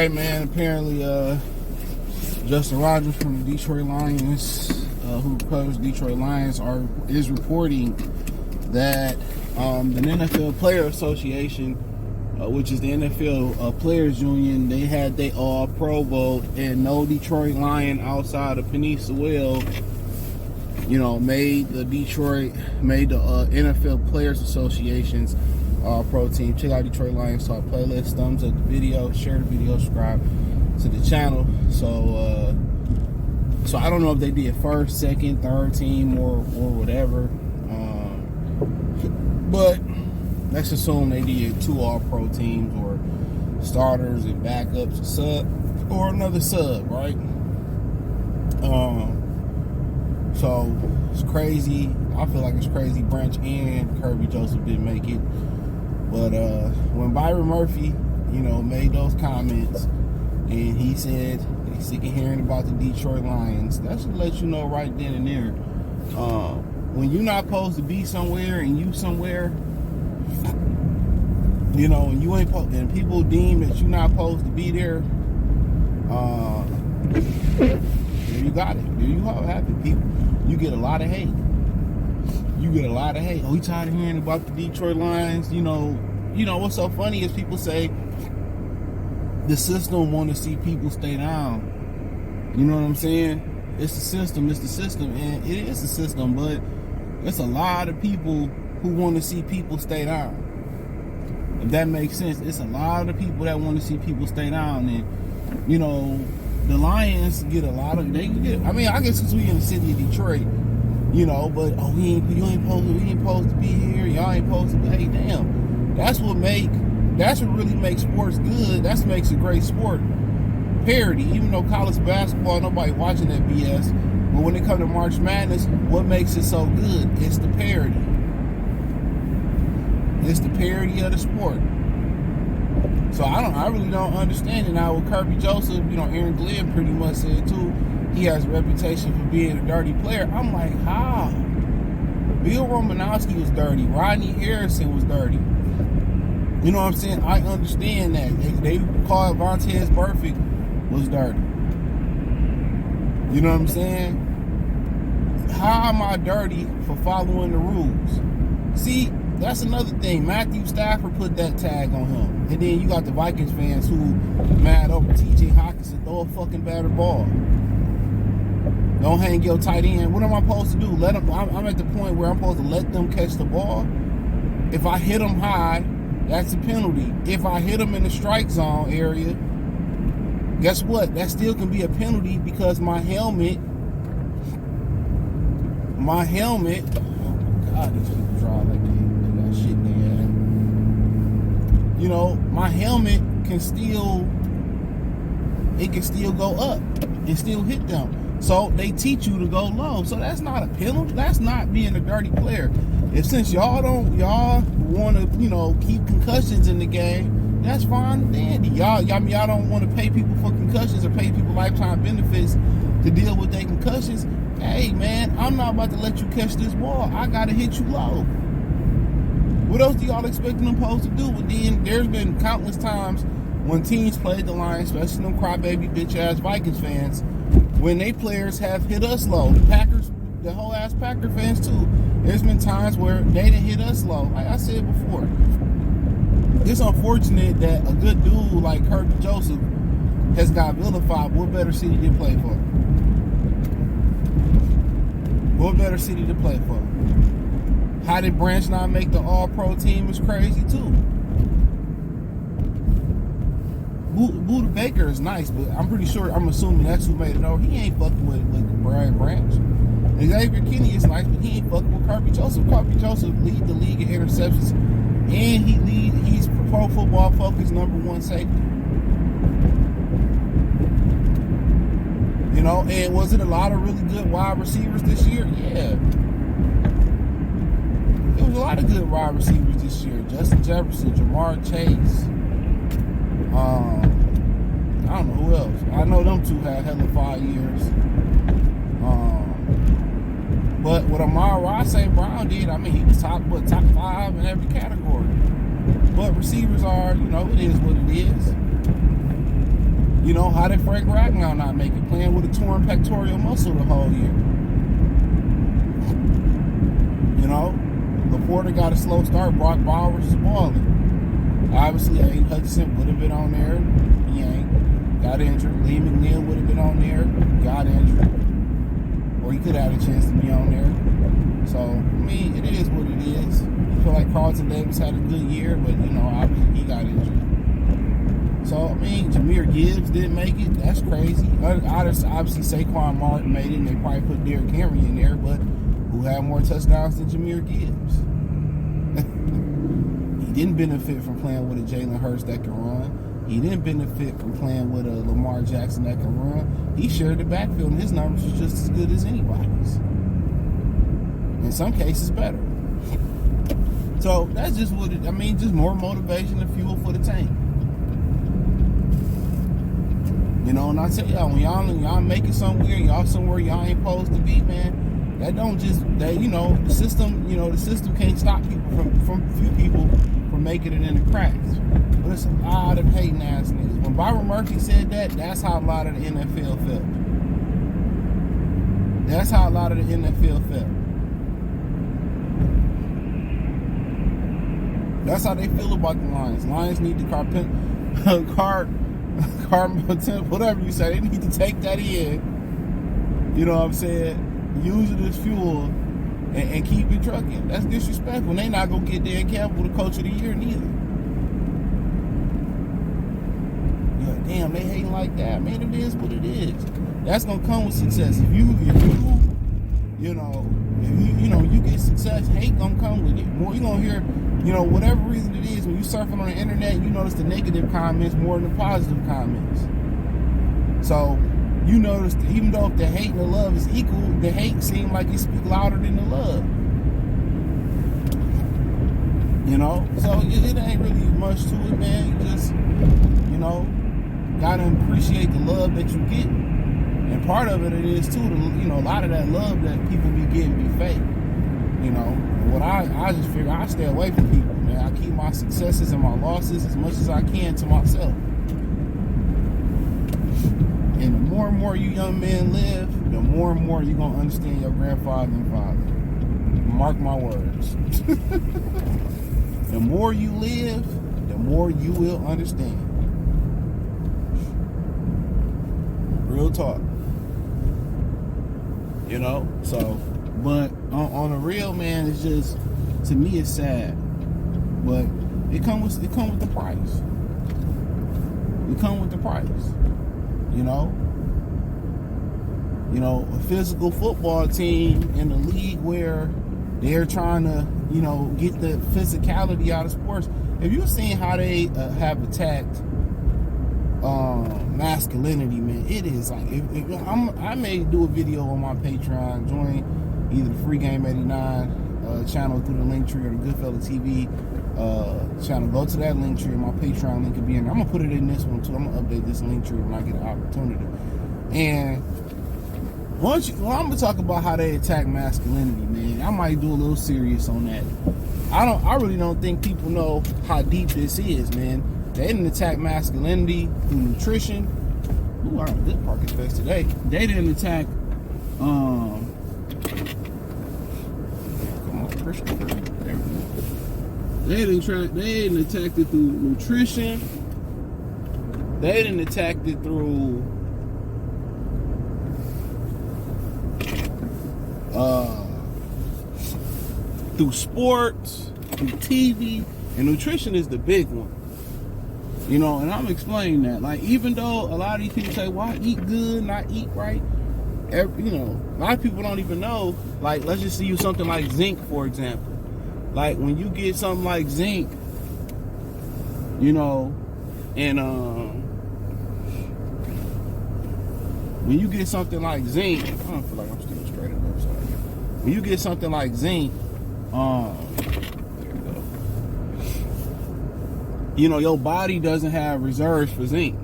right, man. Apparently, Justin Rogers from the Detroit Lions, who covers Detroit Lions, is reporting that the NFL Player Association, which is the NFL Players Union, they had their all-pro vote, and no Detroit Lion outside of Peninsula, made the NFL Players Association's all-pro team. Check out Detroit Lions Talk playlist. Thumbs up the video, share the video, subscribe to the channel. So I don't know if they did first, second, third team or whatever. But let's assume they did 2 all-pro teams, or starters and backups, a sub, or another sub, right? So it's crazy. I feel like it's crazy. Branch and Kirby Joseph didn't make it. But when Byron Murphy, made those comments, and he said he's sick of hearing about the Detroit Lions, that should let you know right then and there. When you're not supposed to be somewhere and you somewhere, and you ain't and people deem that you're not supposed to be there, there you got it. There you have it, people. You get a lot of hate. Oh, we tired of hearing about the Detroit Lions. What's so funny is people say the system want to see people stay down. You know what I'm saying? It's the system, and it is the system, but there's a lot of people who want to see people stay down. If that makes sense, it's a lot of people that want to see people stay down, and the Lions get a lot of. I guess because we in the city of Detroit, but we ain't supposed to be here. Y'all ain't supposed to be. Hey, damn, that's what really makes sports good. That makes a great sport. Parity, even though college basketball, nobody watching that BS. But when it comes to March Madness, what makes it so good? It's the parity. It's the parity of the sport. So I really don't understand it. Now with Kirby Joseph, Aaron Glenn pretty much said too, he has a reputation for being a dirty player. I'm like, how? Bill Romanowski was dirty. Rodney Harrison was dirty. You know what I'm saying? I understand that. They called Vontaze Burfict was dirty. You know what I'm saying? How am I dirty for following the rules? See, that's another thing. Matthew Stafford put that tag on him. And then you got the Vikings fans who mad over TJ Hawkinson. Throw a fucking better ball. Don't hang your tight end. What am I supposed to do? I'm at the point where I'm supposed to let them catch the ball. If I hit them high, that's a penalty. If I hit them in the strike zone area, guess what? That still can be a penalty because my helmet, oh my God, these people drive like they got shit in their ass. My helmet can still go up and still hit them. So they teach you to go low. So that's not a penalty. That's not being a dirty player. Since y'all want to, keep concussions in the game, that's fine and dandy. Y'all don't want to pay people for concussions or pay people lifetime benefits to deal with their concussions. Hey man, I'm not about to let you catch this ball. I gotta hit you low. What else do y'all expect them supposed to do? But then there's been countless times when teams played the Lions, especially them crybaby bitch ass Vikings fans, when they players have hit us low. The Packers, the whole ass Packer fans too. There's been times where they didn't hit us low. Like I said before, it's unfortunate that a good dude like Kirby Joseph has got vilified. What better city to play for? What better city to play for? How did Branch not make the all-pro team is crazy too. Buda Baker is nice, but I'm assuming that's who made it over. He ain't fucking with Brian Branch. Xavier Kinney is nice, but he ain't fucking with Kirby Joseph. Kirby Joseph lead the league in interceptions, and he's Pro Football Focus #1 safety. And was it a lot of really good wide receivers this year? Yeah. There was a lot of good wide receivers this year. Justin Jefferson, Jamar Chase. I don't know who else. I know them two had hella 5 years. But what Amar St. Brown did, he was top 5 in every category. But receivers are, it is what it is. You know, how did Frank Ragnow not make it? Playing with a torn pectoral muscle the whole year. You know, Laporta got a slow start. Brock Bowers is balling. Obviously, Aiden Hutchinson would have been on there. He ain't. Got injured. Lee McNeil would have been on there. Got injured. Or he could have had a chance to be on there. So, I mean, it is what it is. I feel like Carlton Davis had a good year, but, you know, obviously he got injured. So, I mean, Jahmyr Gibbs didn't make it. That's crazy. Obviously, Saquon Martin made it, and they probably put Derrick Henry in there, but who had more touchdowns than Jahmyr Gibbs? He didn't benefit from playing with a Jalen Hurts that can run. He didn't benefit from playing with a Lamar Jackson that can run. He shared the backfield, and his numbers was just as good as anybody's. In some cases, better. So that's just what it. I mean, just more motivation and fuel for the tank. You know, and I tell y'all, when y'all make it somewhere, y'all somewhere y'all ain't supposed to be, man. That don't just that you know the system. You know the system can't stop people from few people from making it in the cracks. But it's a lot of hating ass niggas. When Byron Murphy said that, that's how a lot of the NFL felt. That's how a lot of the NFL felt. That's how they feel about the Lions. Lions need the whatever you say. They need to take that in. You know what I'm saying? Use it as fuel and keep it trucking. That's disrespectful. They not gonna get Dan Campbell the coach of the year neither. You're like, damn, they hating like that. Man, it is what it is. That's gonna come with success. If you get success, hate gonna come with it. More you gonna hear, you know, whatever reason it is, when you surfing on the internet, you notice the negative comments more than the positive comments. So you notice that even though if the hate and the love is equal, the hate seems like it speaks louder than the love. You know? So it ain't really much to it, man. You just, you know, gotta appreciate the love that you get. And part of it is too, you know, a lot of that love that people be getting be fake. You know, what I just figure I stay away from people, man. I keep my successes and my losses as much as I can to myself. And the more and more you young men live, the more and more you're gonna understand your grandfather and father. Mark my words. The more you live, the more you will understand. Real talk. You know, so, but on the real, man, it's just, to me, it's sad. But it comes with the price. It comes with the price. You know, a physical football team in a league where they're trying to, you know, get the physicality out of sports. Have you seen how they have attacked masculinity, man? It is like I may do a video on my Patreon. Join either the Free Game 89 channel through the link tree or the Goodfella TV channel. Go to that link tree, and my Patreon link will be in there. I'm gonna put it in this one too. I'm gonna update this link tree when I get an opportunity. And I'm gonna talk about how they attack masculinity, man. I might do a little serious on that. I really don't think people know how deep this is, man. They didn't attack masculinity through nutrition. Ooh, I got a good parking space today. They didn't attack come on, Christian. There we go. They didn't attack it through nutrition. They didn't attack it through sports, through TV, and nutrition is the big one. You know, and I'm explaining that. Like, even though a lot of these people say, well, I eat good and I eat right, you know, a lot of people don't even know. Like, let's just use something like zinc, for example. Like, when you get something like zinc, you know, and when you get something like zinc, I don't feel like I'm sticking straight up. I'm sorry. When you get something like zinc, there we go. You know, your body doesn't have reserves for zinc.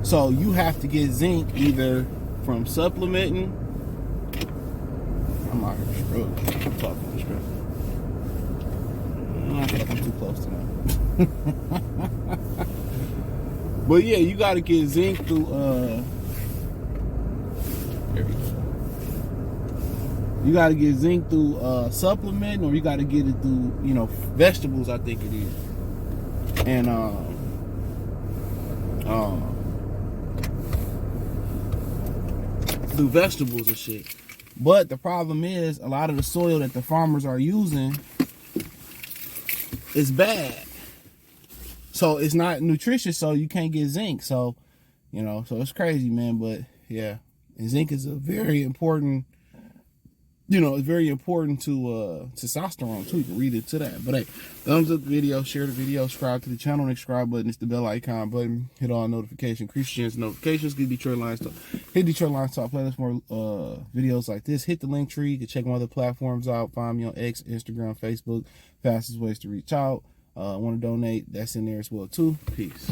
So you have to get zinc either from supplementing. I'm out here struggling. I'm talking straight. I feel like I'm too close to that. But yeah, you gotta get zinc through there we go. You gotta get zinc through supplement, or you gotta get it through, you know, vegetables, I think it is. And through vegetables and shit. But the problem is, a lot of the soil that the farmers are using is bad. So it's not nutritious, so you can't get zinc. So, you know, so it's crazy, man. But yeah, and zinc is a very important, you know, it's very important to testosterone too. You can read into that. But hey, thumbs up the video, share the video, subscribe to the channel. Next subscribe button, it's the bell icon button. Hit all notifications, increase your chance of notifications. Get Detroit Lions Talk. Hit Detroit Lions Talk playlist, more videos like this. Hit the link tree. You can check my other platforms out. Find me on X, Instagram, Facebook. Fastest ways to reach out. Want to donate? That's in there as well too. Peace.